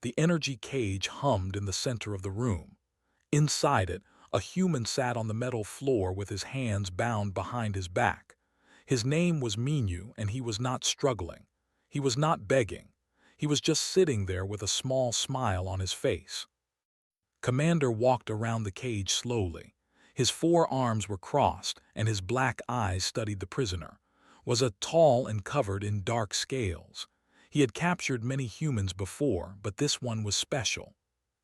The energy cage hummed in the center of the room. Inside it, a human sat on the metal floor with his hands bound behind his back. His name was Minu, and he was not struggling. He was not begging. He was just sitting there with a small smile on his face. Commander walked around the cage slowly. His forearms were crossed, and his black eyes studied the prisoner. Was tall and covered in dark scales. He had captured many humans before, but this one was special.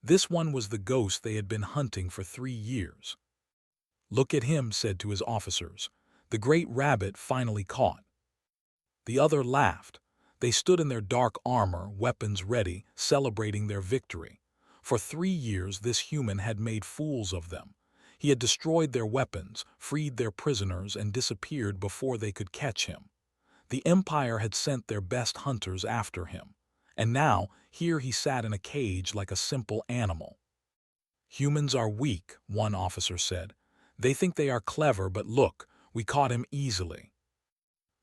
This one was the ghost they had been hunting for 3 years. "Look at him," said to his officers. "The great rabbit finally caught." The other laughed. They stood in their dark armor, weapons ready, celebrating their victory. For 3 years this human had made fools of them. He had destroyed their weapons, freed their prisoners, and disappeared before they could catch him. The Empire had sent their best hunters after him. And now, here he sat in a cage like a simple animal. "Humans are weak," one officer said. "They think they are clever, but look, we caught him easily."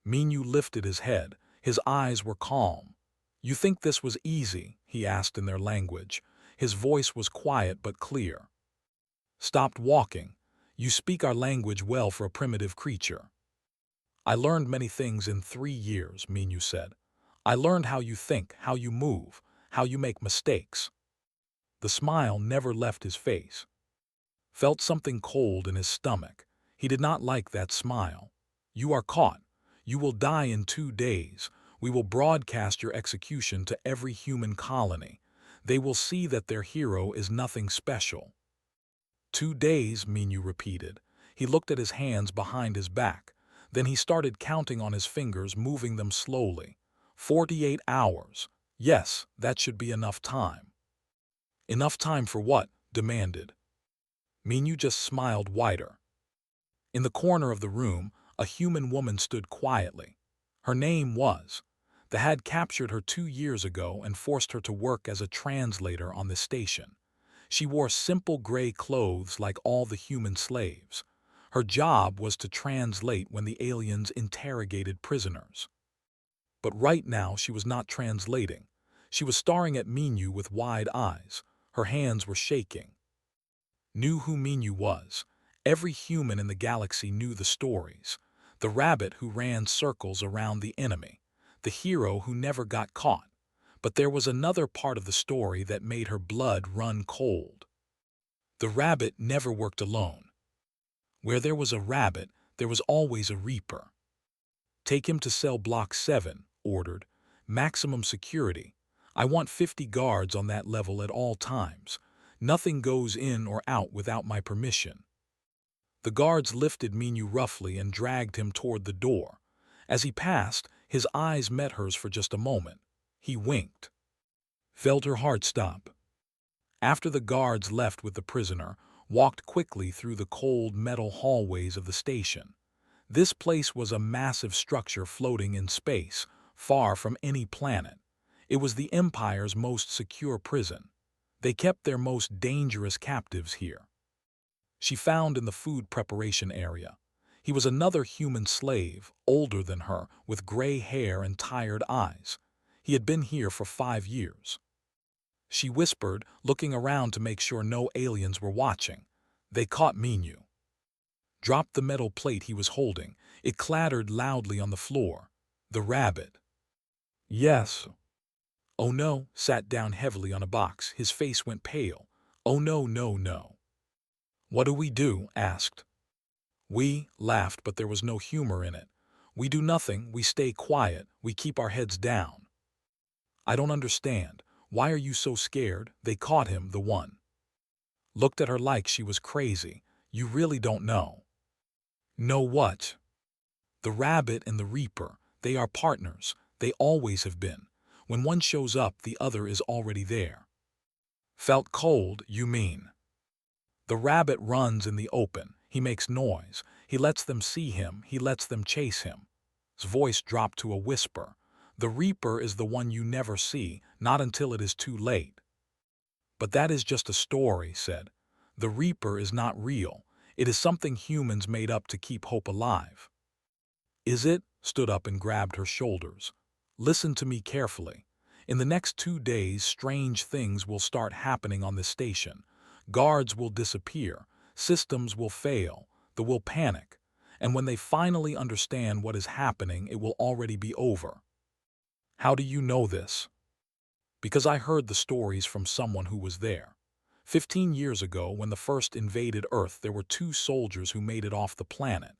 Minu lifted his head. His eyes were calm. "You think this was easy?" he asked in their language. His voice was quiet but clear. "Stopped walking. You speak our language well for a primitive creature." "I learned many things in 3 years," Minu said. "I learned how you think, how you move, how you make mistakes." The smile never left his face. Felt something cold in his stomach. He did not like that smile. "You are caught. You will die in 2 days. We will broadcast your execution to every human colony. They will see that their hero is nothing special." 2 days, Minu repeated. He looked at his hands behind his back. Then he started counting on his fingers, moving them slowly. 48 hours. Yes, that should be enough time. "Enough time for what?" demanded. Minu just smiled wider. In the corner of the room, a human woman stood quietly. Her name was. They had captured her 2 years ago and forced her to work as a translator on the station. She wore simple gray clothes like all the human slaves. Her job was to translate when the aliens interrogated prisoners. But right now she was not translating. She was staring at Minu with wide eyes. Her hands were shaking. Knew who Minu was. Every human in the galaxy knew the stories. The rabbit who ran circles around the enemy. The hero who never got caught. But there was another part of the story that made her blood run cold. The rabbit never worked alone. Where there was a rabbit, there was always a reaper. "Take him to cell block 7, ordered. "Maximum security. I want 50 guards on that level at all times. Nothing goes in or out without my permission." The guards lifted Minu roughly and dragged him toward the door. As he passed, his eyes met hers for just a moment. He winked. Felt her heart stop. After the guards left with the prisoner, walked quickly through the cold metal hallways of the station. This place was a massive structure floating in space, far from any planet. It was the Empire's most secure prison. They kept their most dangerous captives here. She found in the food preparation area. He was another human slave, older than her, with gray hair and tired eyes. He had been here for 5 years. She whispered, looking around to make sure no aliens were watching. They caught Minu. Dropped the metal plate he was holding. It clattered loudly on the floor. The rabbit. "Yes." "Oh no," sat down heavily on a box. His face went pale. "Oh no, no, no." "What do we do?" asked. We laughed, but there was no humor in it. "We do nothing, we stay quiet, we keep our heads down." "I don't understand. Why are you so scared?" They caught him, the one. Looked at her like she was crazy. "You really don't know." "Know what?" "The rabbit and the reaper, they are partners. They always have been. When one shows up, the other is already there." "Felt cold, you mean?" "The rabbit runs in the open. He makes noise. He lets them see him. He lets them chase him." His voice dropped to a whisper. "The reaper is the one you never see, not until it is too late." "But that is just a story," said. "The reaper is not real. It is something humans made up to keep hope alive." "Is it?" Stood up and grabbed her shoulders. "Listen to me carefully. In the next 2 days, strange things will start happening on this station. Guards will disappear, systems will fail, they will panic, and when they finally understand what is happening, it will already be over. How do you know this? Because I heard the stories from someone who was there. 15 years ago, when the first invaded Earth, there were 2 soldiers who made it off the planet.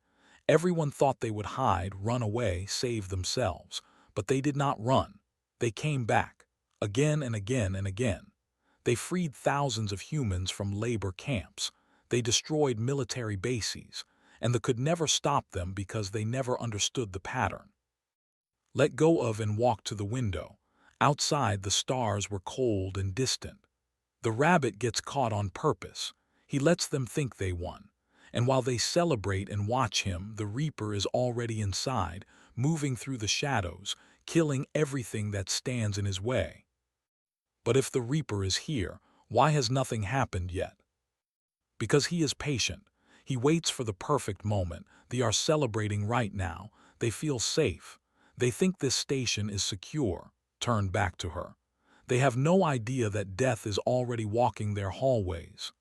Everyone thought they would hide, run away, save themselves. But they did not run. They came back, again and again and again. They freed thousands of humans from labor camps. They destroyed military bases, and they could never stop them because they never understood the pattern. Let go of and walk to the window. Outside, the stars were cold and distant. The rabbit gets caught on purpose. He lets them think they won. And while they celebrate and watch him, the Reaper is already inside, moving through the shadows, killing everything that stands in his way. But if the Reaper is here, why has nothing happened yet? Because he is patient. He waits for the perfect moment. They are celebrating right now. They feel safe. They think this station is secure. Turn back to her. They have no idea that death is already walking their hallways.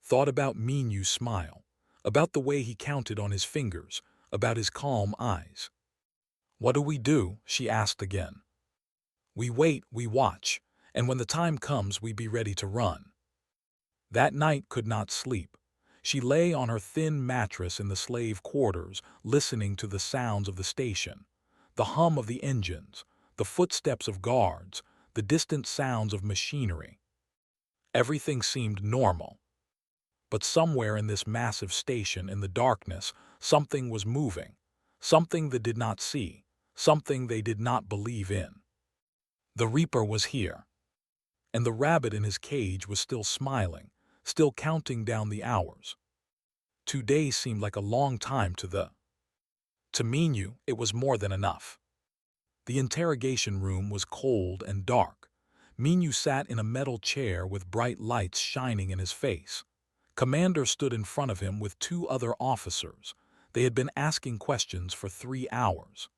Thought about Minyu smile, about the way he counted on his fingers, about his calm eyes. What do? She asked again. We wait, we watch, and when the time comes, we be ready to run. That night could not sleep. She lay on her thin mattress in the slave quarters, listening to the sounds of the station, the hum of the engines, the footsteps of guards, the distant sounds of machinery. Everything seemed normal. But somewhere in this massive station, in the darkness, something was moving, something they did not see, something they did not believe in. The Reaper was here, and the rabbit in his cage was still smiling, still counting down the hours. 2 days seemed like a long time to Minyu, it was more than enough. The interrogation room was cold and dark. Minyu sat in a metal chair with bright lights shining in his face. Commander stood in front of him with 2 other officers. They had been asking questions for 3 hours.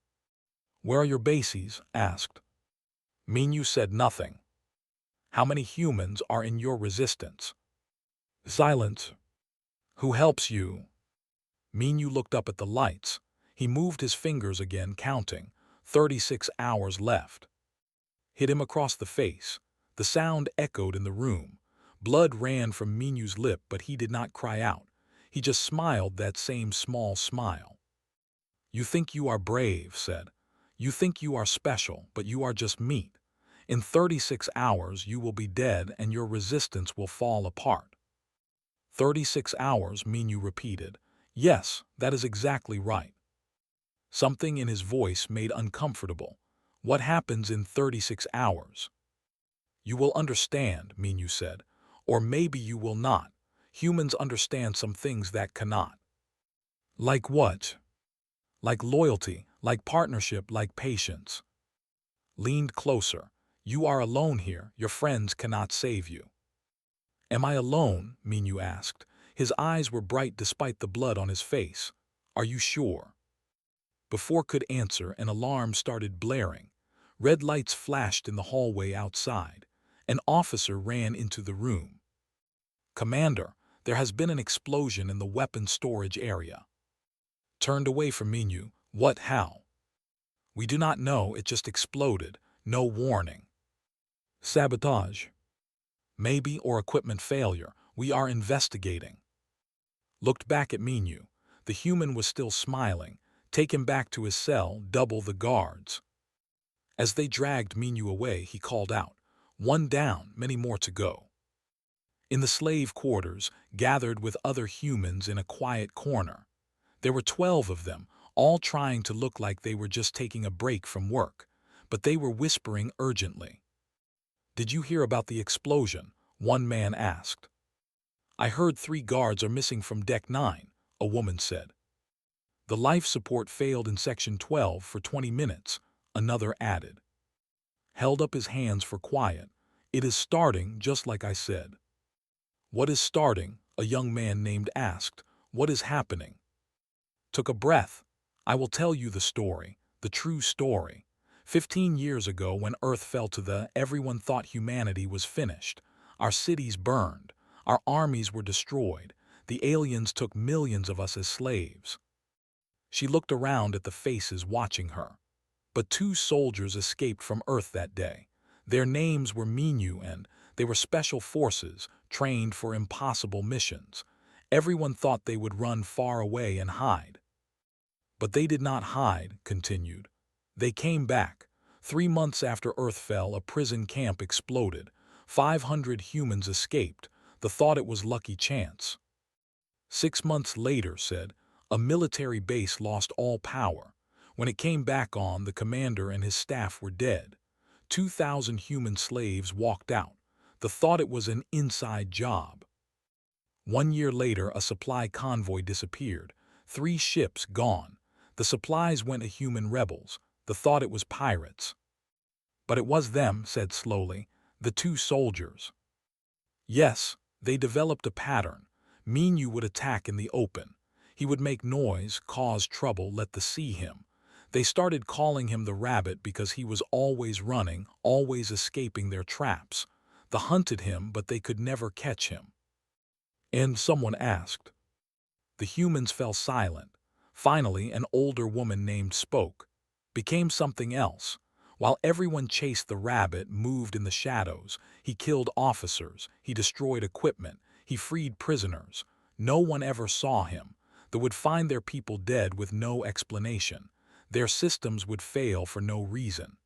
Where are your bases? Asked. Minyu said nothing. How many humans are in your resistance? Silence. Who helps you? Minyu looked up at the lights. He moved his fingers again, counting. 36 hours left. Hit him across the face. The sound echoed in the room. Blood ran from Minyu's lip, but he did not cry out. He just smiled that same small smile. You think you are brave, said. You think you are special, but you are just meat. In 36 hours you will be dead and your resistance will fall apart. 36 hours, Minyu repeated. Yes, that is exactly right. Something in his voice made uncomfortable. What happens in 36 hours? You will understand, Minyu said. Or maybe you will not. Humans understand some things that cannot. Like what? Like loyalty, like partnership, like patience. Leaned closer. You are alone here. Your friends cannot save you. Am I alone? Minyu asked. His eyes were bright despite the blood on his face. Are you sure? Before could answer, an alarm started blaring. Red lights flashed in the hallway outside. An officer ran into the room. Commander, there has been an explosion in the weapons storage area. Turned away from Minyu. What? How? We do not know, it just exploded. No warning. Sabotage. Maybe, or equipment failure. We are investigating. Looked back at Minyu. The human was still smiling. Take him back to his cell, double the guards. As they dragged Minyu away, he called out, One down, many more to go. In the slave quarters, gathered with other humans in a quiet corner. There were 12 of them, all trying to look like they were just taking a break from work, but they were whispering urgently. Did you hear about the explosion? One man asked. I heard 3 guards are missing from Deck 9, a woman said. The life support failed in Section 12 for 20 minutes, another added. Held up his hands for quiet. It is starting, just like I said. What is starting? A young man named asked. What is happening? Took a breath. I will tell you the story, the true story. 15 years ago, when Earth fell to everyone thought humanity was finished. Our cities burned. Our armies were destroyed. The aliens took millions of us as slaves. She looked around at the faces watching her. But 2 soldiers escaped from Earth that day. Their names were Minu, and they were special forces, trained for impossible missions. Everyone thought they would run far away and hide. But they did not hide, continued. They came back. 3 months after Earth fell, a prison camp exploded. 500 humans escaped. The thought it was lucky chance. 6 months later, said, a military base lost all power. When it came back on, the commander and his staff were dead. 2,000 human slaves walked out. The thought it was an inside job. 1 year later, a supply convoy disappeared. 3 ships gone. The supplies went to human rebels. The thought it was pirates. But it was them, said slowly, the 2 soldiers. Yes, they developed a pattern. Minu would attack in the open. He would make noise, cause trouble, let the see him. They started calling him the rabbit because he was always running, always escaping their traps. They hunted him, but they could never catch him. And someone asked. The humans fell silent. Finally, an older woman named spoke, became something else. While everyone chased the rabbit, moved in the shadows, he killed officers, he destroyed equipment, he freed prisoners. No one ever saw him. They would find their people dead with no explanation. Their systems would fail for no reason.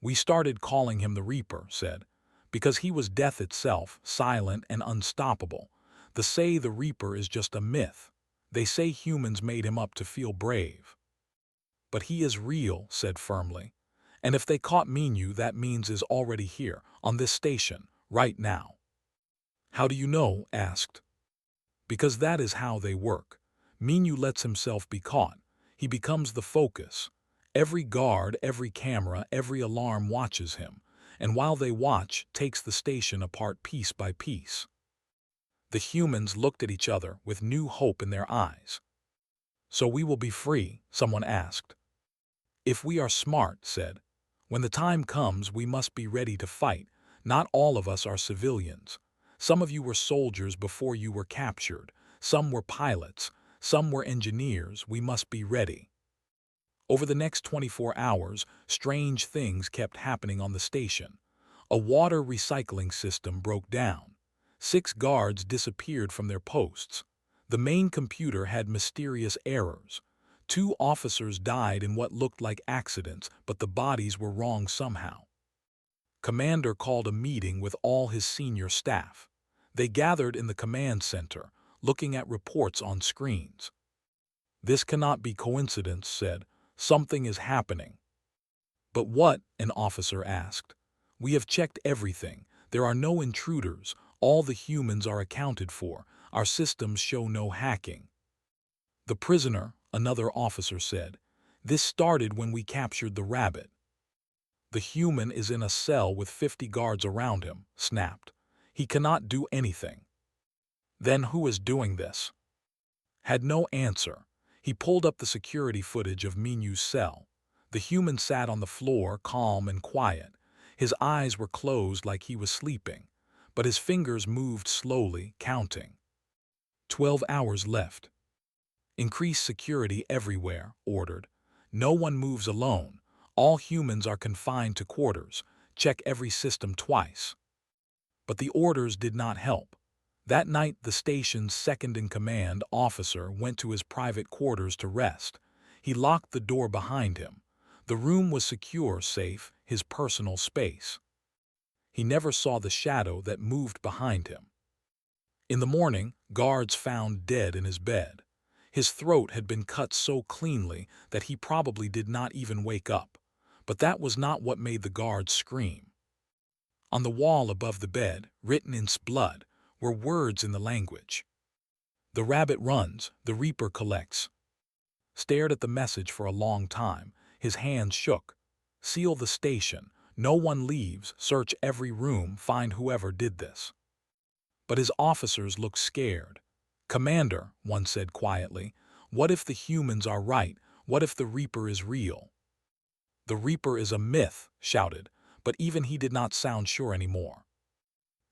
We started calling him the Reaper, said, because he was death itself, silent and unstoppable. They say the Reaper is just a myth. They say humans made him up to feel brave. But he is real, said firmly. And if they caught Minu, that means is already here, on this station, right now. How do you know? Asked. Because that is how they work. Minu lets himself be caught. He becomes the focus. Every guard, every camera, every alarm watches him, and while they watch, takes the station apart piece by piece. The humans looked at each other with new hope in their eyes. So we will be free, someone asked. If we are smart, said. When the time comes, we must be ready to fight. Not all of us are civilians. Some of you were soldiers before you were captured. Some were pilots. Some were engineers. We must be ready. Over the next 24 hours, strange things kept happening on the station. A water recycling system broke down. 6 guards disappeared from their posts. The main computer had mysterious errors. 2 officers died in what looked like accidents, but the bodies were wrong somehow. Commander called a meeting with all his senior staff. They gathered in the command center, looking at reports on screens. This cannot be coincidence, said. Something is happening. But what? An officer asked. We have checked everything. There are no intruders. All the humans are accounted for. Our systems show no hacking. The prisoner, another officer said. This started when we captured the rabbit. The human is in a cell with 50 guards around him, snapped. He cannot do anything. Then who is doing this? Had no answer. He pulled up the security footage of Minu's cell. The human sat on the floor, calm and quiet. His eyes were closed like he was sleeping, but his fingers moved slowly, counting. 12 hours left. Increase security everywhere, ordered. No one moves alone. All humans are confined to quarters. Check every system twice. But the orders did not help. That night, the station's second-in-command officer went to his private quarters to rest. He locked the door behind him. The room was secure, safe, his personal space. He never saw the shadow that moved behind him. In the morning, guards found dead in his bed. His throat had been cut so cleanly that he probably did not even wake up. But that was not what made the guards scream. On the wall above the bed, written in blood, were words in the language. The rabbit runs, the reaper collects. Stared at the message for a long time. His hands shook. Seal the station. No one leaves. Search every room. Find whoever did this. But his officers looked scared. Commander, one said quietly, what if the humans are right? What if the reaper is real? "The Reaper is a myth," shouted, but even he did not sound sure anymore.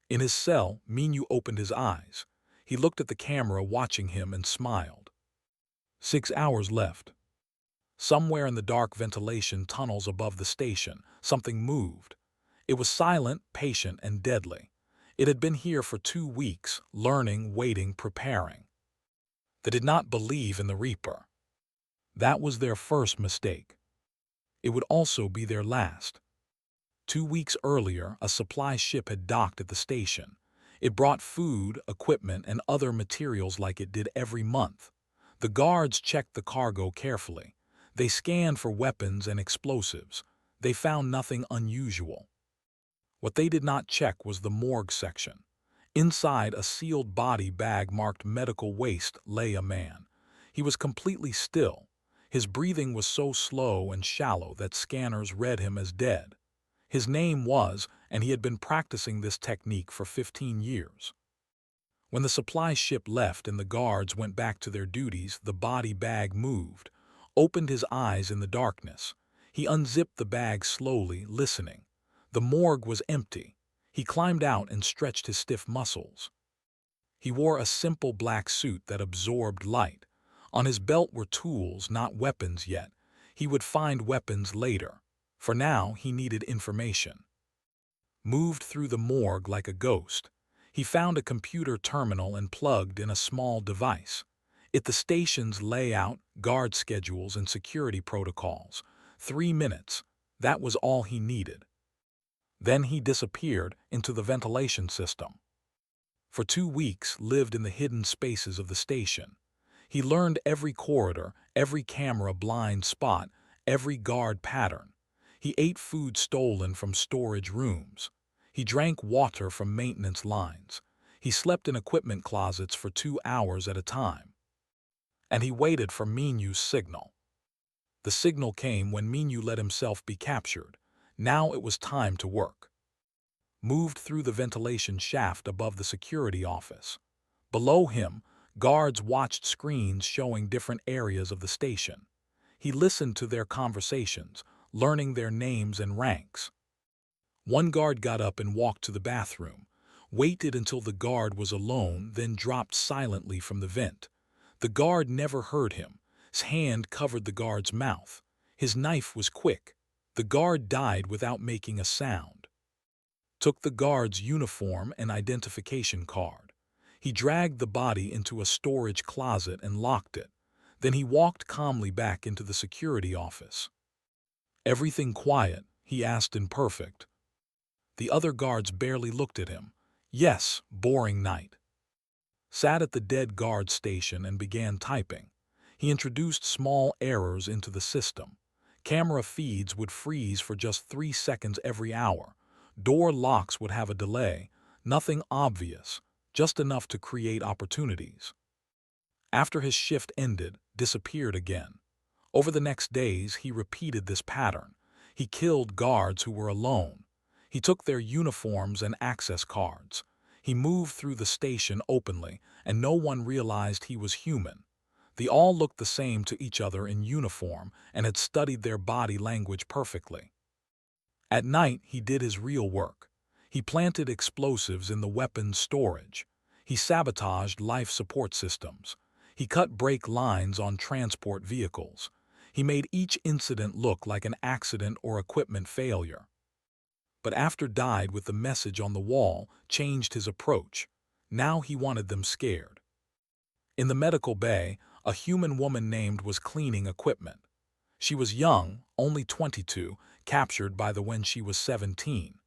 In his cell, Minyu opened his eyes. He looked at the camera watching him and smiled. 6 hours left. Somewhere in the dark ventilation tunnels above the station, something moved. It was silent, patient, and deadly. It had been here for 2 weeks, learning, waiting, preparing. They did not believe in the Reaper. That was their first mistake. It would also be their last. 2 weeks earlier, a supply ship had docked at the station. It brought food, equipment, and other materials like it did every month. The guards checked the cargo carefully. They scanned for weapons and explosives. They found nothing unusual. What they did not check was the morgue section. Inside a sealed body bag marked medical waste lay a man. He was completely still. His breathing was so slow and shallow that scanners read him as dead. His name was, and he had been practicing this technique for 15 years. When the supply ship left and the guards went back to their duties, the body bag moved, opened his eyes in the darkness. He unzipped the bag slowly, listening. The morgue was empty. He climbed out and stretched his stiff muscles. He wore a simple black suit that absorbed light. On his belt were tools, not weapons yet. He would find weapons later. For now, he needed information. Moved through the morgue like a ghost. He found a computer terminal and plugged in a small device. The station's layout, guard schedules, and security protocols. 3 minutes. That was all he needed. Then he disappeared into the ventilation system. For 2 weeks, lived in the hidden spaces of the station. He learned every corridor, every camera blind spot, every guard pattern. He ate food stolen from storage rooms. He drank water from maintenance lines. He slept in equipment closets for 2 hours at a time. And he waited for Minyu's signal. The signal came when Minyu let himself be captured. Now it was time to work. Moved through the ventilation shaft above the security office. Below him, guards watched screens showing different areas of the station. He listened to their conversations, learning their names and ranks. One guard got up and walked to the bathroom, waited until the guard was alone, then dropped silently from the vent. The guard never heard him. His hand covered the guard's mouth. His knife was quick. The guard died without making a sound. Took the guard's uniform and identification card. He dragged the body into a storage closet and locked it. Then he walked calmly back into the security office. "Everything quiet?" he asked in perfect. The other guards barely looked at him. "Yes, boring night." Sat at the dead guard station and began typing. He introduced small errors into the system. Camera feeds would freeze for just 3 seconds every hour. Door locks would have a delay. Nothing obvious, just enough to create opportunities. After his shift ended, disappeared again. Over the next days, he repeated this pattern. He killed guards who were alone. He took their uniforms and access cards. He moved through the station openly, and no one realized he was human. They all looked the same to each other in uniform and had studied their body language perfectly. At night, he did his real work. He planted explosives in the weapons storage. He sabotaged life support systems. He cut brake lines on transport vehicles. He made each incident look like an accident or equipment failure. But after died with the message on the wall, changed his approach. Now he wanted them scared. In the medical bay, a human woman named was cleaning equipment. She was young, only 22, captured by the when she was 17.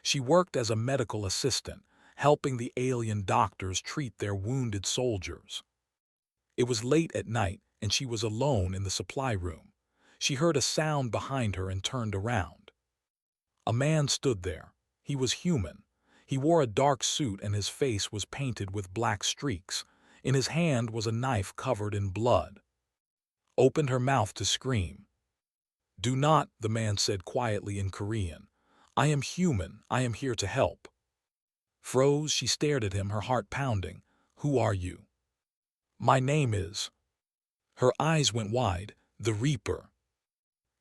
She worked as a medical assistant, helping the alien doctors treat their wounded soldiers. It was late at night, and she was alone in the supply room. She heard a sound behind her and turned around. A man stood there. He was human. He wore a dark suit and his face was painted with black streaks. In his hand was a knife covered in blood. Opened her mouth to scream. "Do not," the man said quietly in Korean. "I am human. I am here to help." Froze, she stared at him, her heart pounding. "Who are you?" "My name is..." Her eyes went wide. "The Reaper."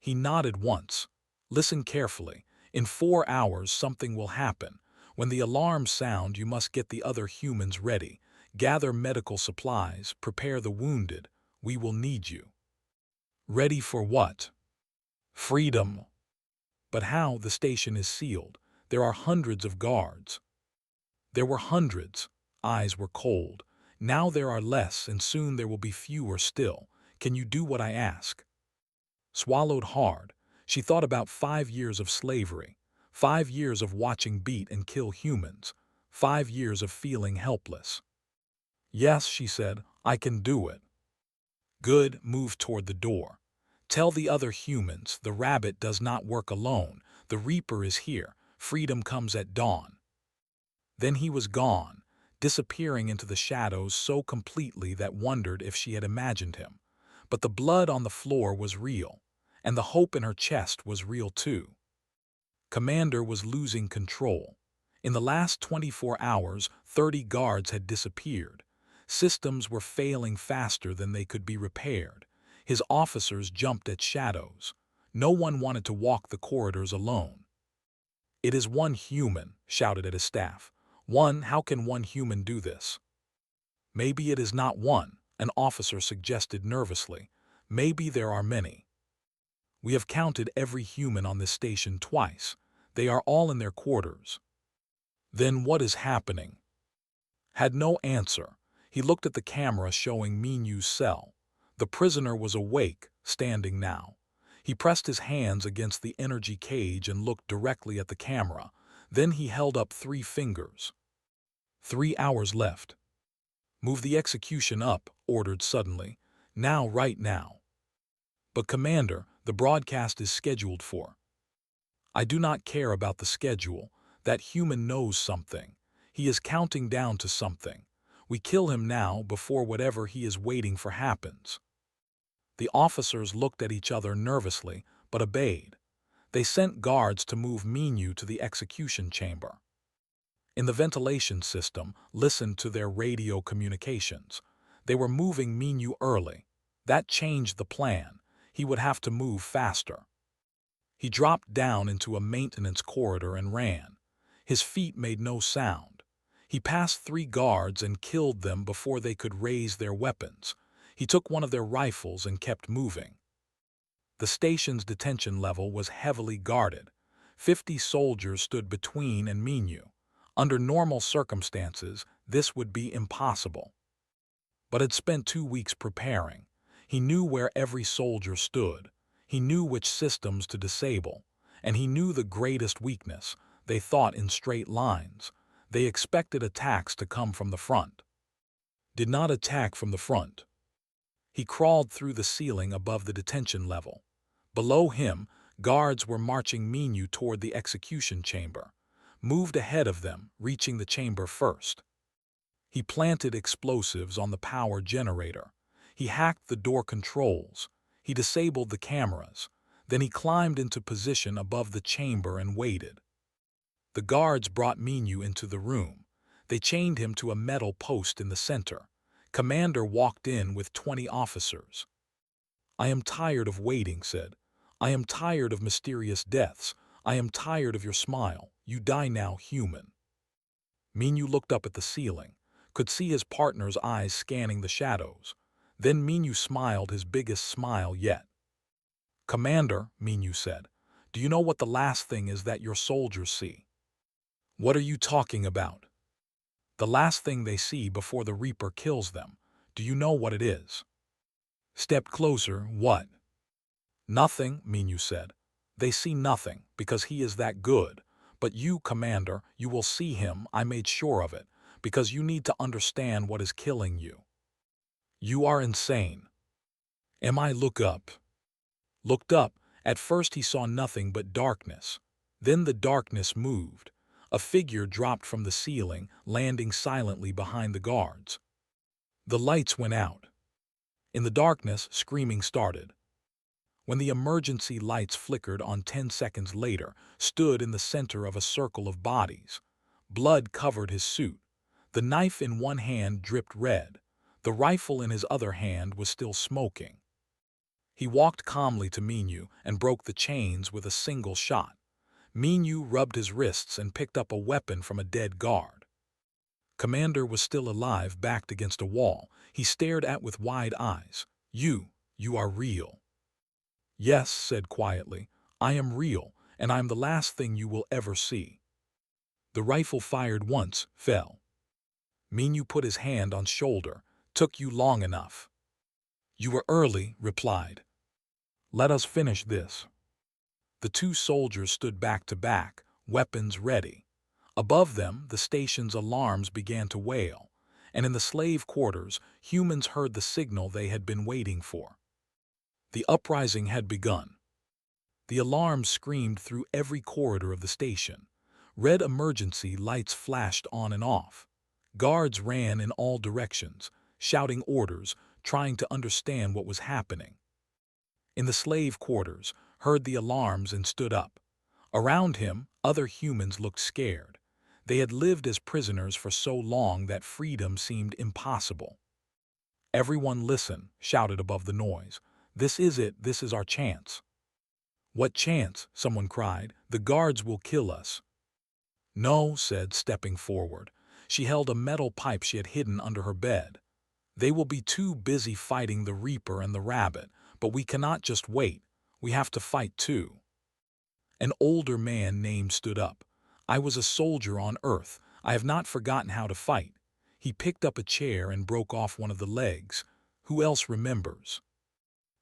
He nodded once. Listen carefully. In 4 hours, something will happen. When the alarms sound, you must get the other humans ready. Gather medical supplies, prepare the wounded. We will need you. Ready for what? Freedom. But how? The station is sealed. There are hundreds of guards. There were hundreds. Eyes were cold. Now there are less, and soon there will be fewer still. Can you do what I ask? Swallowed hard, she thought about 5 years of slavery, 5 years of watching beat and kill humans, 5 years of feeling helpless. Yes, she said, I can do it. Good, move toward the door. Tell the other humans, the rabbit does not work alone. The reaper is here. Freedom comes at dawn. Then he was gone, disappearing into the shadows so completely that wondered if she had imagined him. But the blood on the floor was real, and the hope in her chest was real too. Commander was losing control. In the last 24 hours, 30 guards had disappeared. Systems were failing faster than they could be repaired. His officers jumped at shadows. No one wanted to walk the corridors alone. It is one human, shouted at his staff. One, how can one human do this? Maybe it is not one, an officer suggested nervously. Maybe there are many. We have counted every human on this station twice. They are all in their quarters. Then what is happening? Had no answer. He looked at the camera showing Minyu's cell. The prisoner was awake, standing now. He pressed his hands against the energy cage and looked directly at the camera. Then he held up 3 fingers. 3 hours left. Move the execution up, ordered suddenly. Now, right now. But Commander, the broadcast is scheduled for. I do not care about the schedule. That human knows something. He is counting down to something. We kill him now before whatever he is waiting for happens. The officers looked at each other nervously, but obeyed. They sent guards to move Minyu to the execution chamber. In the ventilation system, listened to their radio communications. They were moving Minyu early. That changed the plan. He would have to move faster. He dropped down into a maintenance corridor and ran. His feet made no sound. He passed 3 guards and killed them before they could raise their weapons. He took one of their rifles and kept moving. The station's detention level was heavily guarded. 50 soldiers stood between and Minyu. Under normal circumstances, this would be impossible. But had spent 2 weeks preparing. He knew where every soldier stood. He knew which systems to disable. And he knew the greatest weakness. They thought in straight lines. They expected attacks to come from the front. Did not attack from the front. He crawled through the ceiling above the detention level. Below him, guards were marching Minyu toward the execution chamber. Moved ahead of them, reaching the chamber first. He planted explosives on the power generator. He hacked the door controls. He disabled the cameras. Then he climbed into position above the chamber and waited. The guards brought Minyu into the room. They chained him to a metal post in the center. Commander walked in with 20 officers. I am tired of waiting, said. I am tired of mysterious deaths. I am tired of your smile. You die now, human. Minyu looked up at the ceiling, could see his partner's eyes scanning the shadows. Then Minyu smiled his biggest smile yet. Commander, Minyu said, do you know what the last thing is that your soldiers see? What are you talking about? The last thing they see before the Reaper kills them. Do you know what it is? Step closer, what? Nothing, Minyu said. They see nothing, because he is that good. But you, Commander, you will see him, I made sure of it, because you need to understand what is killing you. You are insane. Am I? Look up. Looked up. At first he saw nothing but darkness. Then the darkness moved. A figure dropped from the ceiling, landing silently behind the guards. The lights went out. In the darkness, screaming started. When the emergency lights flickered on 10 seconds later, stood in the center of a circle of bodies. Blood covered his suit. The knife in one hand dripped red. The rifle in his other hand was still smoking. He walked calmly to Minyu and broke the chains with a single shot. Minyu rubbed his wrists and picked up a weapon from a dead guard. Commander was still alive, backed against a wall. He stared at with wide eyes. You are real." "Yes," said quietly, "I am real, and I am the last thing you will ever see." The rifle fired once, fell. Minyu put his hand on shoulder. "Took you long enough." "You were early," replied. "Let us finish this." The two soldiers stood back to back, weapons ready. Above them, the station's alarms began to wail, and in the slave quarters, humans heard the signal they had been waiting for. The uprising had begun. The alarms screamed through every corridor of the station. Red emergency lights flashed on and off. Guards ran in all directions, shouting orders, trying to understand what was happening. In the slave quarters, heard the alarms and stood up. Around him, other humans looked scared. They had lived as prisoners for so long that freedom seemed impossible. "Everyone listen," shouted above the noise. "This is it, this is our chance." "What chance?" someone cried. "The guards will kill us." "No," said, stepping forward. She held a metal pipe she had hidden under her bed. "They will be too busy fighting the Reaper and the Rabbit, but we cannot just wait. We have to fight too." An older man named stood up. "I was a soldier on Earth. I have not forgotten how to fight." He picked up a chair and broke off one of the legs. "Who else remembers?"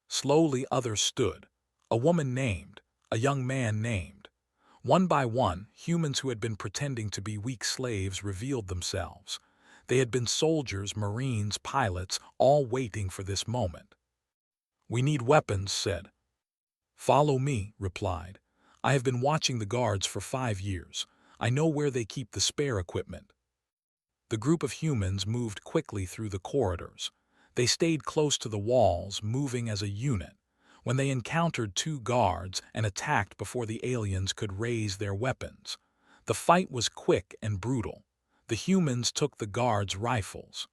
Slowly others stood. A woman named, a young man named. One by one, humans who had been pretending to be weak slaves revealed themselves. They had been soldiers, marines, pilots, all waiting for this moment. "We need weapons," said. "Follow me," replied. "I have been watching the guards for 5 years. I know where they keep the spare equipment." The group of humans moved quickly through the corridors. They stayed close to the walls, moving as a unit. When they encountered 2 guards and attacked before the aliens could raise their weapons. The fight was quick and brutal. The humans took the guards' rifles.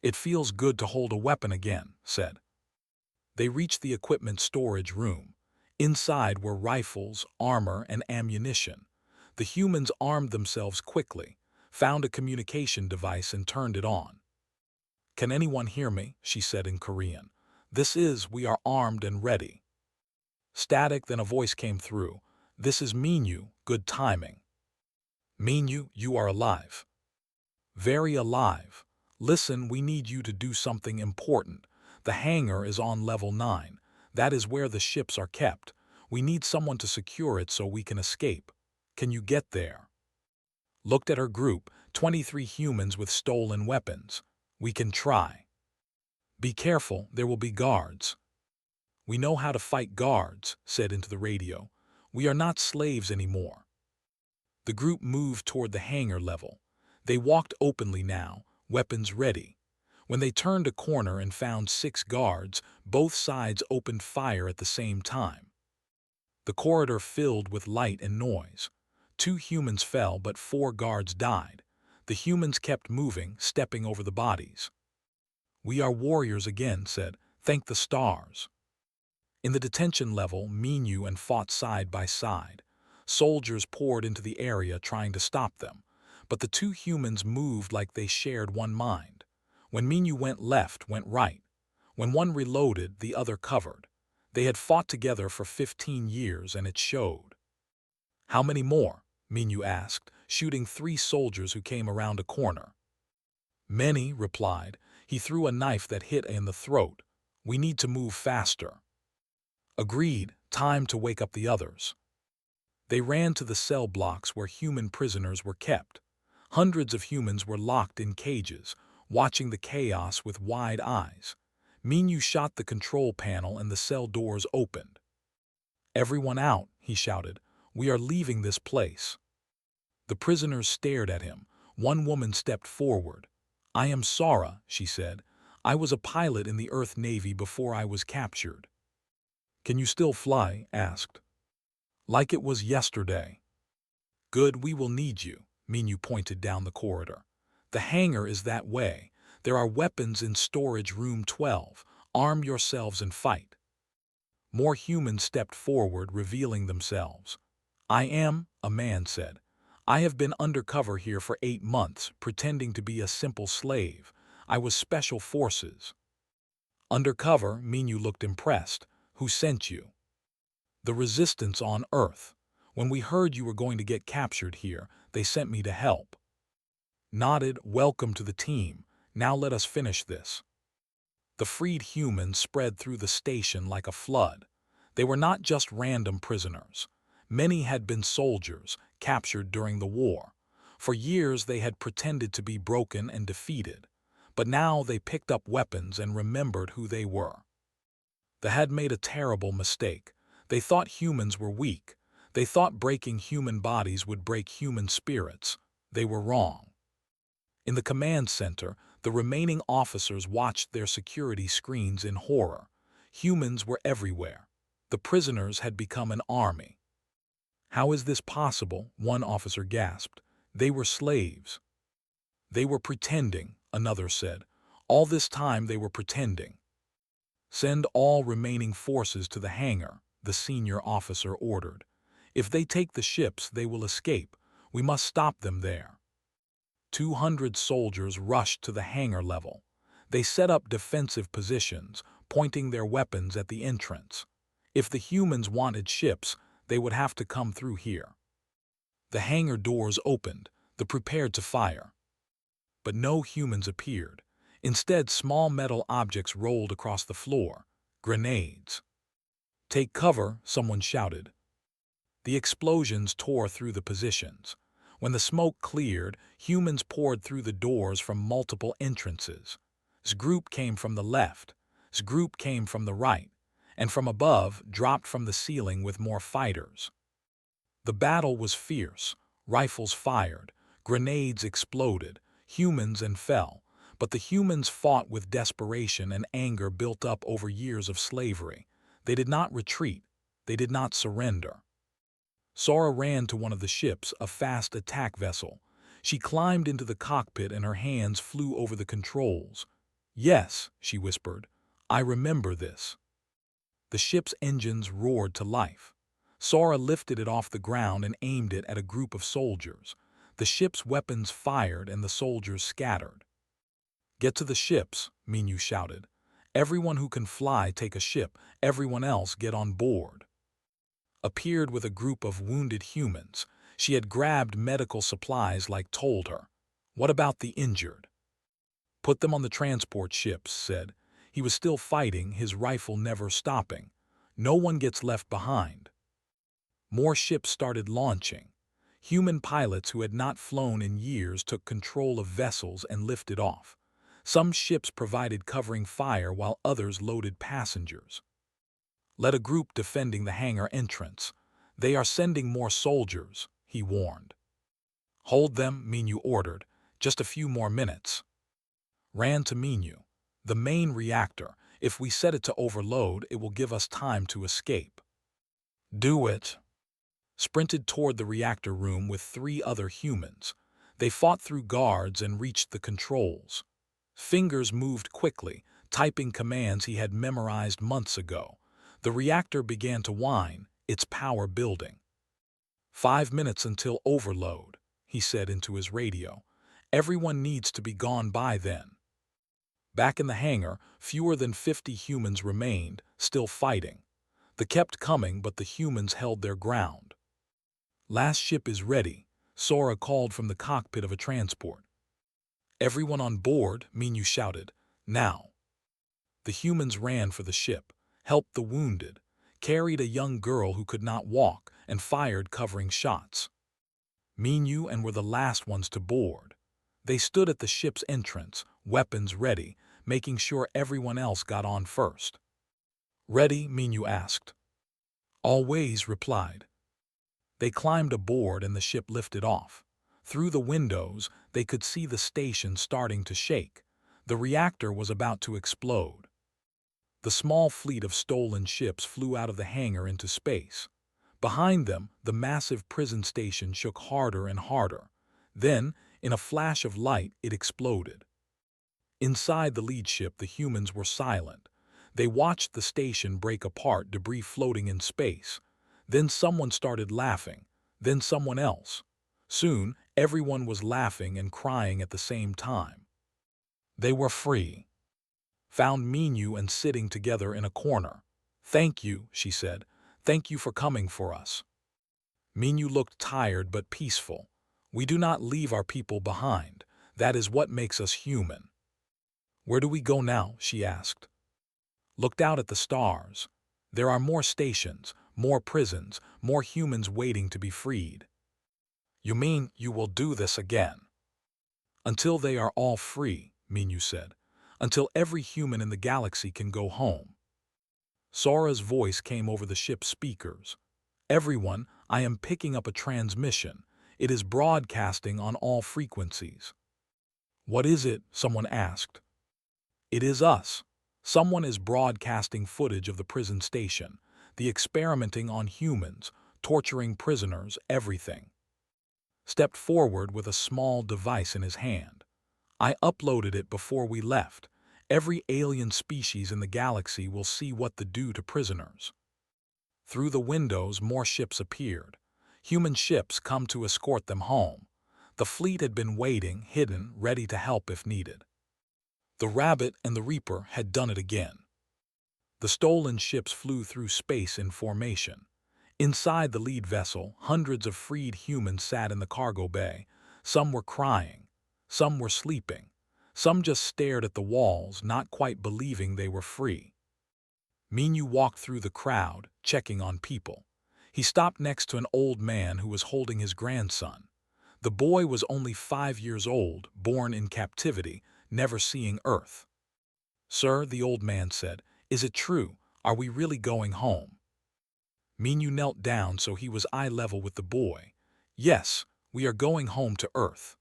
"It feels good to hold a weapon again," said. They reached the equipment storage room. Inside were rifles, armor, and ammunition. The humans armed themselves quickly, found a communication device and turned it on. "Can anyone hear me?" she said in Korean. We are armed and ready." Static, then a voice came through. "This is Minyu, good timing." "Minyu, you are alive." "Very alive. Listen, we need you to do something important. The hangar is on level 9. That is where the ships are kept. We need someone to secure it so we can escape. Can you get there?" Looked at her group, 23 humans with stolen weapons. "We can try." "Be careful, there will be guards." "We know how to fight guards," said into the radio. "We are not slaves anymore." The group moved toward the hangar level. They walked openly now, weapons ready. When they turned a corner and found 6 guards, both sides opened fire at the same time. The corridor filled with light and noise. 2 humans fell, but 4 guards died. The humans kept moving, stepping over the bodies. "We are warriors again," said. "Thank the stars." In the detention level, Minyu and fought side by side. Soldiers poured into the area trying to stop them, but the 2 humans moved like they shared one mind. When Minyu went left, went right. When one reloaded, the other covered. They had fought together for 15 years, and it showed. "How many more?" Minyu asked, shooting 3 soldiers who came around a corner. "Many," replied. He threw a knife that hit in the throat. "We need to move faster." Agreed, time to wake up the others. They ran to the cell blocks where human prisoners were kept. Hundreds of humans were locked in cages, watching the chaos with wide eyes. Minyu shot the control panel and the cell doors opened. "Everyone out," he shouted. "We are leaving this place." The prisoners stared at him. One woman stepped forward. "I am Sara," she said. "I was a pilot in the Earth Navy before I was captured." "Can you still fly?" asked. "Like it was yesterday." "Good, we will need you." Minyu pointed down the corridor. "The hangar is that way. There are weapons in storage room 12. Arm yourselves and fight." More humans stepped forward, revealing themselves. "I am," a man said. "I have been undercover here for 8 months, pretending to be a simple slave. I was special forces." "Undercover," Minyu looked impressed. "Who sent you?" "The resistance on Earth. When we heard you were going to get captured here, they sent me to help." Nodded. "Welcome to the team. Now let us finish this." The freed humans spread through the station like a flood. They were not just random prisoners. Many had been soldiers, captured during the war. For years they had pretended to be broken and defeated. But now they picked up weapons and remembered who they were. They had made a terrible mistake. They thought humans were weak. They thought breaking human bodies would break human spirits. They were wrong. In the command center, the remaining officers watched their security screens in horror. Humans were everywhere. The prisoners had become an army. "How is this possible?" one officer gasped. "They were slaves." "They were pretending," another said. "All this time they were pretending." "Send all remaining forces to the hangar," the senior officer ordered. "If they take the ships, they will escape. We must stop them there." 200 soldiers rushed to the hangar level. They set up defensive positions, pointing their weapons at the entrance. If the humans wanted ships, they would have to come through here. The hangar doors opened, they prepared to fire. But no humans appeared. Instead, small metal objects rolled across the floor. Grenades. "Take cover," someone shouted. The explosions tore through the positions. When the smoke cleared, humans poured through the doors from multiple entrances. This group came from the left, this group came from the right, and from above dropped from the ceiling with more fighters. The battle was fierce. Rifles fired, grenades exploded, humans and fell, but the humans fought with desperation and anger built up over years of slavery. They did not retreat, they did not surrender. Sora ran to one of the ships, a fast attack vessel. She climbed into the cockpit and her hands flew over the controls. "Yes," she whispered, "I remember this." The ship's engines roared to life. Sora lifted it off the ground and aimed it at a group of soldiers. The ship's weapons fired and the soldiers scattered. "Get to the ships," Minyu shouted. "Everyone who can fly take a ship, everyone else get on board." Appeared with a group of wounded humans. She had grabbed medical supplies like told her. "What about the injured?" "Put them on the transport ships," said. He was still fighting, his rifle never stopping. "No one gets left behind." More ships started launching. Human pilots who had not flown in years took control of vessels and lifted off. Some ships provided covering fire while others loaded passengers. "Let a group defending the hangar entrance. They are sending more soldiers," he warned. "Hold them," Minyu ordered. "Just a few more minutes." Ran to Minyu. "The main reactor. If we set it to overload, it will give us time to escape." "Do it." Sprinted toward the reactor room with 3 other humans. They fought through guards and reached the controls. Fingers moved quickly, typing commands he had memorized months ago. The reactor began to whine, its power building. 5 minutes until overload," he said into his radio. "Everyone needs to be gone by then." Back in the hangar, fewer than 50 humans remained, still fighting. They kept coming, but the humans held their ground. "Last ship is ready," Sora called from the cockpit of a transport. "Everyone on board," Minyu shouted. "Now." The humans ran for the ship, helped the wounded, carried a young girl who could not walk, and fired covering shots. Minyu and were the last ones to board. They stood at the ship's entrance, weapons ready, making sure everyone else got on first. "Ready?" Minyu asked. "Always," replied. They climbed aboard and the ship lifted off. Through the windows, they could see the station starting to shake. The reactor was about to explode. The small fleet of stolen ships flew out of the hangar into space. Behind them, the massive prison station shook harder and harder. Then, in a flash of light, it exploded. Inside the lead ship, the humans were silent. They watched the station break apart, debris floating in space. Then someone started laughing, then someone else. Soon, everyone was laughing and crying at the same time. They were free. Found Minu and sitting together in a corner. "Thank you," she said. "Thank you for coming for us." Minu looked tired but peaceful. "We do not leave our people behind. That is what makes us human." "Where do we go now?" she asked. Looked out at the stars. There are more stations, more prisons, more humans waiting to be freed. "You mean you will do this again?" "Until they are all free," Minu said. "Until every human in the galaxy can go home." Sora's voice came over the ship's speakers. "Everyone, I am picking up a transmission. It is broadcasting on all frequencies." "What is it?" someone asked. "It is us. Someone is broadcasting footage of the prison station, the experimenting on humans, torturing prisoners, everything." Stepped forward with a small device in his hand. "I uploaded it before we left. Every alien species in the galaxy will see what they do to prisoners." Through the windows, more ships appeared. Human ships come to escort them home. The fleet had been waiting, hidden, ready to help if needed. The Rabbit and the Reaper had done it again. The stolen ships flew through space in formation. Inside the lead vessel, hundreds of freed humans sat in the cargo bay. Some were crying. Some were sleeping. Some just stared at the walls, not quite believing they were free. Minu walked through the crowd, checking on people. He stopped next to an old man who was holding his grandson. The boy was only 5 years old, born in captivity, never seeing Earth. "Sir," the old man said, "is it true? Are we really going home?" Minu knelt down so he was eye level with the boy. "Yes, we are going home to Earth."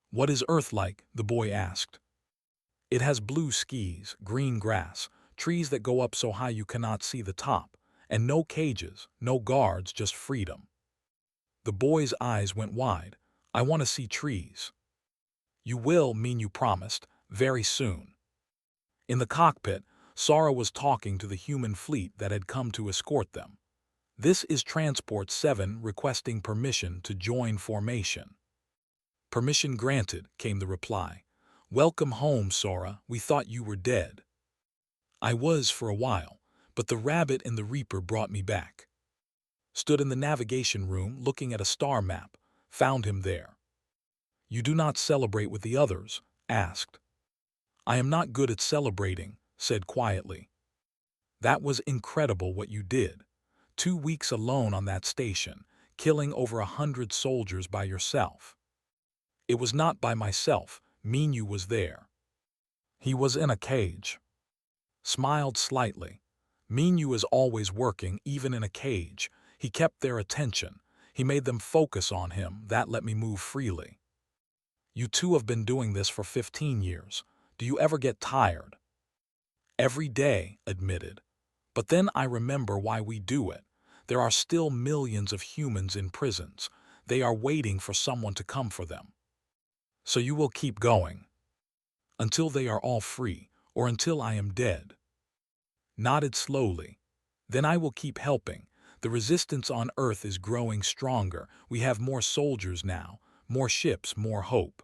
"What is Earth like?" the boy asked. "It has blue skies, green grass, trees that go up so high you cannot see the top, and no cages, no guards, just freedom." The boy's eyes went wide. "I want to see trees." "You will," Minu promised, "very soon." In the cockpit, Sora was talking to the human fleet that had come to escort them. "This is Transport 7 requesting permission to join formation." "Permission granted," came the reply. "Welcome home, Sora. We thought you were dead." "I was for a while, but the Rabbit and the Reaper brought me back." Stood in the navigation room looking at a star map. Found him there. "You do not celebrate with the others?" asked. "I am not good at celebrating," said quietly. "That was incredible what you did. 2 weeks alone on that station, killing over 100 soldiers by yourself." "It was not by myself. Minu was there. He was in a cage." Smiled slightly. "Minu is always working, even in a cage. He kept their attention. He made them focus on him. That let me move freely." "You two have been doing this for 15 years. Do you ever get tired?" "Every day," admitted. "But then I remember why we do it. There are still millions of humans in prisons. They are waiting for someone to come for them." "So you will keep going?" "Until they are all free, or until I am dead." Nodded slowly. "Then I will keep helping. The resistance on Earth is growing stronger. We have more soldiers now, more ships, more hope."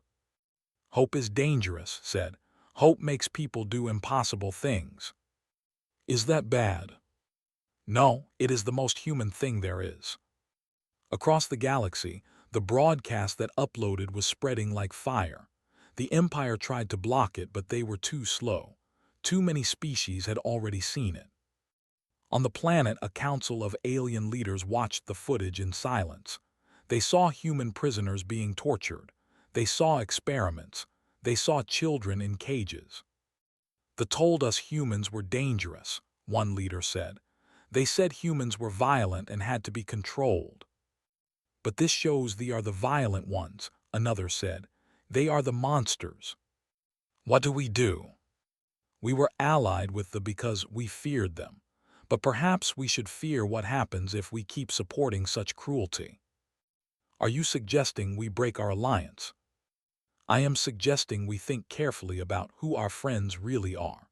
"Hope is dangerous," said. "Hope makes people do impossible things." "Is that bad?" "No, it is the most human thing there is." Across the galaxy, the broadcast that uploaded was spreading like fire. The Empire tried to block it, but they were too slow. Too many species had already seen it. On the planet, a council of alien leaders watched the footage in silence. They saw human prisoners being tortured. They saw experiments. They saw children in cages. "They told us humans were dangerous," one leader said. "They said humans were violent and had to be controlled." "But this shows they are the violent ones," another said. "They are the monsters." "What do we do?" "We were allied with them because we feared them. But perhaps we should fear what happens if we keep supporting such cruelty." "Are you suggesting we break our alliance?" "I am suggesting we think carefully about who our friends really are."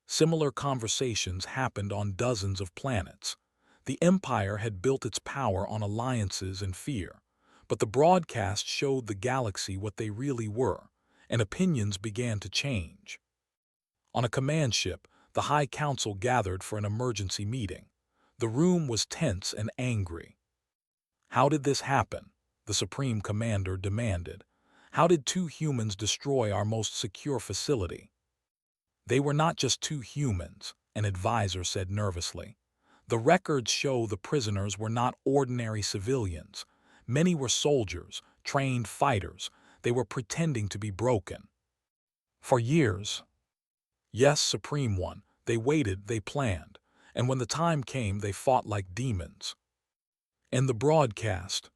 Similar conversations happened on dozens of planets. The Empire had built its power on alliances and fear, but the broadcast showed the galaxy what they really were, and opinions began to change. On a command ship, the High Council gathered for an emergency meeting. The room was tense and angry. "How did this happen?" the Supreme Commander demanded. "How did two humans destroy our most secure facility?" "They were not just two humans," an advisor said nervously. "The records show the prisoners were not ordinary civilians. Many were soldiers, trained fighters. They were pretending to be broken. For years. Yes, Supreme One, they waited, they planned, and when the time came they fought like demons." And the broadcast.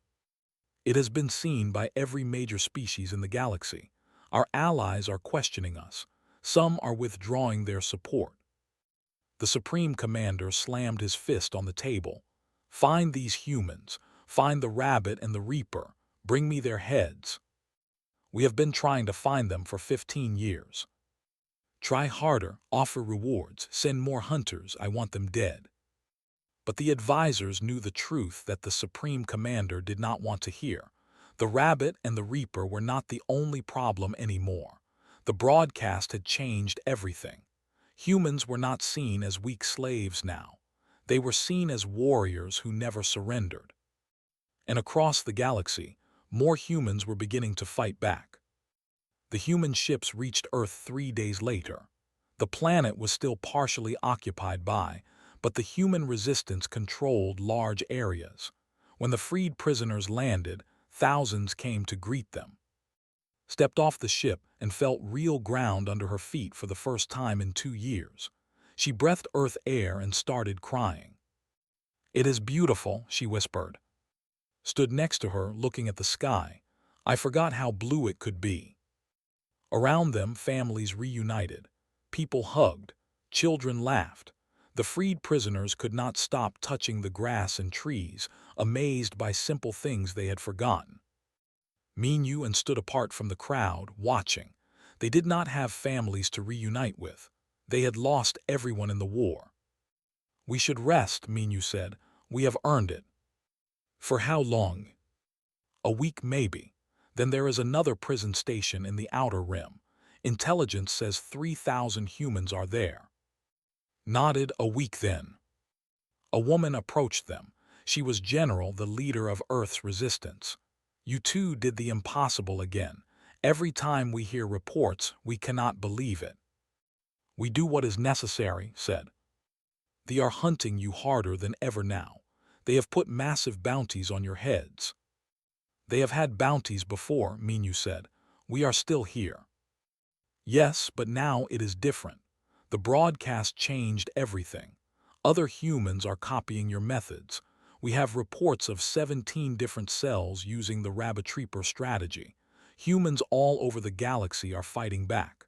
"It has been seen by every major species in the galaxy. Our allies are questioning us. Some are withdrawing their support." The Supreme Commander slammed his fist on the table. "Find these humans. Find the Rabbit and the Reaper. Bring me their heads. We have been trying to find them for 15 years. Try harder, offer rewards, send more hunters, I want them dead." But the advisors knew the truth that the Supreme Commander did not want to hear. The Rabbit and the Reaper were not the only problem anymore. The broadcast had changed everything. Humans were not seen as weak slaves now. They were seen as warriors who never surrendered. And across the galaxy, more humans were beginning to fight back. The human ships reached Earth 3 days later. The planet was still partially occupied but the human resistance controlled large areas. When the freed prisoners landed, thousands came to greet them. Stepped off the ship and felt real ground under her feet for the first time in 2 years. She breathed Earth air and started crying. "It is beautiful," she whispered. Stood next to her, looking at the sky. "I forgot how blue it could be." Around them, families reunited. People hugged. Children laughed. The freed prisoners could not stop touching the grass and trees, amazed by simple things they had forgotten. Minyu and stood apart from the crowd, watching. They did not have families to reunite with. They had lost everyone in the war. "We should rest," Minyu said. "We have earned it." "For how long?" "A week maybe. Then there is another prison station in the outer rim. Intelligence says 3,000 humans are there." Nodded. "A week then." A woman approached them. She was General, the leader of Earth's resistance. "You two did the impossible again. Every time we hear reports, we cannot believe it." "We do what is necessary," said. "They are hunting you harder than ever now. They have put massive bounties on your heads." "They have had bounties before," Minyu said. "We are still here." "Yes, but now it is different. The broadcast changed everything. Other humans are copying your methods. We have reports of 17 different cells using the Rabbit Reaper strategy. Humans all over the galaxy are fighting back."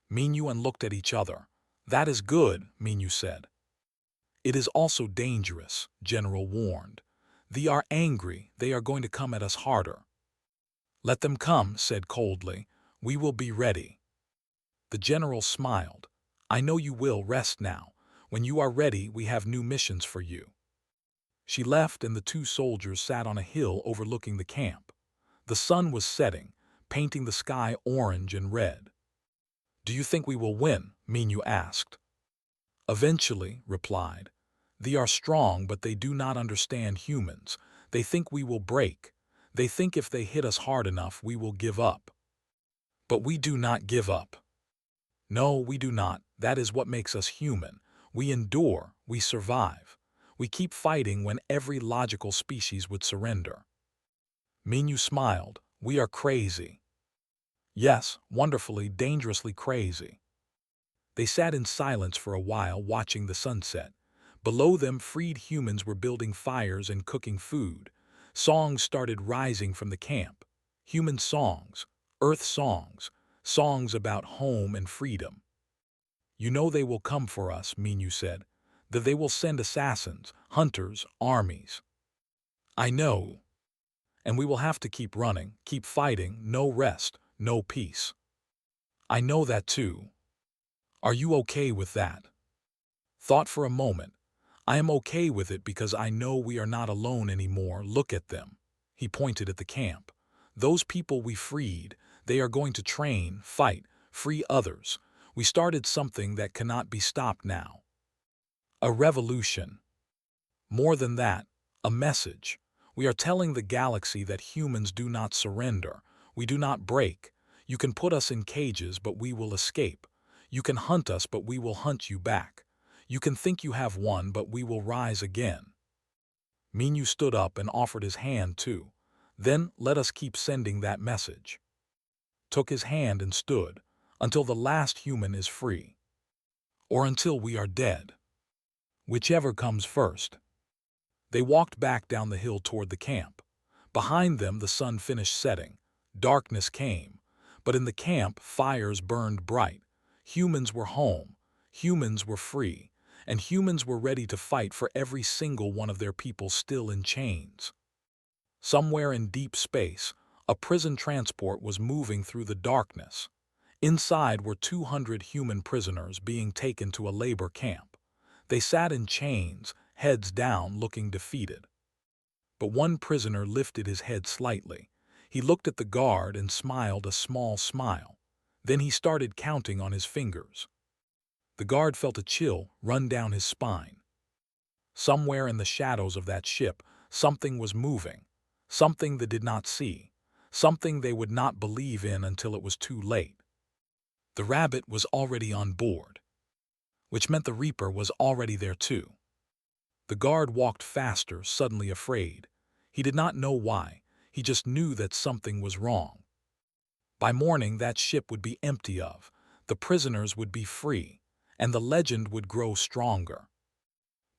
Minyu and looked at each other. "That is good," Minyu said. "It is also dangerous," General warned. "They are angry. They are going to come at us harder." "Let them come," said coldly. "We will be ready." The general smiled. "I know you will. Rest now. When you are ready, we have new missions for you." She left and the two soldiers sat on a hill overlooking the camp. The sun was setting, painting the sky orange and red. "Do you think we will win?" Minyu asked. "Eventually," replied. "They are strong, but they do not understand humans. They think we will break. They think if they hit us hard enough, we will give up. But we do not give up. No, we do not. That is what makes us human. We endure, we survive. We keep fighting when every logical species would surrender." Minyu smiled. "We are crazy." "Yes, wonderfully, dangerously crazy." They sat in silence for a while, watching the sunset. Below them, freed humans were building fires and cooking food. Songs started rising from the camp. Human songs, Earth songs, songs about home and freedom. "You know they will come for us," Minyu said. "That they will send assassins, hunters, armies." "I know. And we will have to keep running, keep fighting, no rest, no peace." "I know that too." Are you okay with that? Thought for a moment. I am okay with it because I know we are not alone anymore. Look at them. He pointed at the camp. Those people we freed, they are going to train, fight, free others. We started something that cannot be stopped now. A revolution. More than that, a message. We are telling the galaxy that humans do not surrender. We do not break. You can put us in cages, but we will escape. You can hunt us, but we will hunt you back. You can think you have won, but we will rise again. Minyu stood up and offered his hand too. Then let us keep sending that message. Took his hand and stood, until the last human is free. Or until we are dead. Whichever comes first. They walked back down the hill toward the camp. Behind them the sun finished setting. Darkness came. But in the camp fires burned bright. Humans were home. Humans were free. And humans were ready to fight for every single one of their people still in chains. Somewhere in deep space, a prison transport was moving through the darkness. Inside were 200 human prisoners being taken to a labor camp. They sat in chains, heads down, looking defeated. But one prisoner lifted his head slightly. He looked at the guard and smiled a small smile. Then he started counting on his fingers. The guard felt a chill run down his spine. Somewhere in the shadows of that ship, something was moving. Something they did not see. Something they would not believe in until it was too late. The rabbit was already on board, which meant the Reaper was already there too. The guard walked faster, suddenly afraid. He did not know why. He just knew that something was wrong. By morning, that ship would be empty of. The prisoners would be free, and the legend would grow stronger.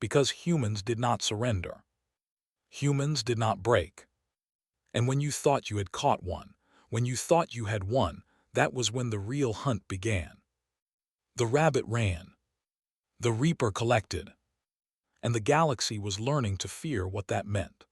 Because humans did not surrender. Humans did not break. And when you thought you had caught one, when you thought you had won, that was when the real hunt began. The rabbit ran. The Reaper collected. And the galaxy was learning to fear what that meant.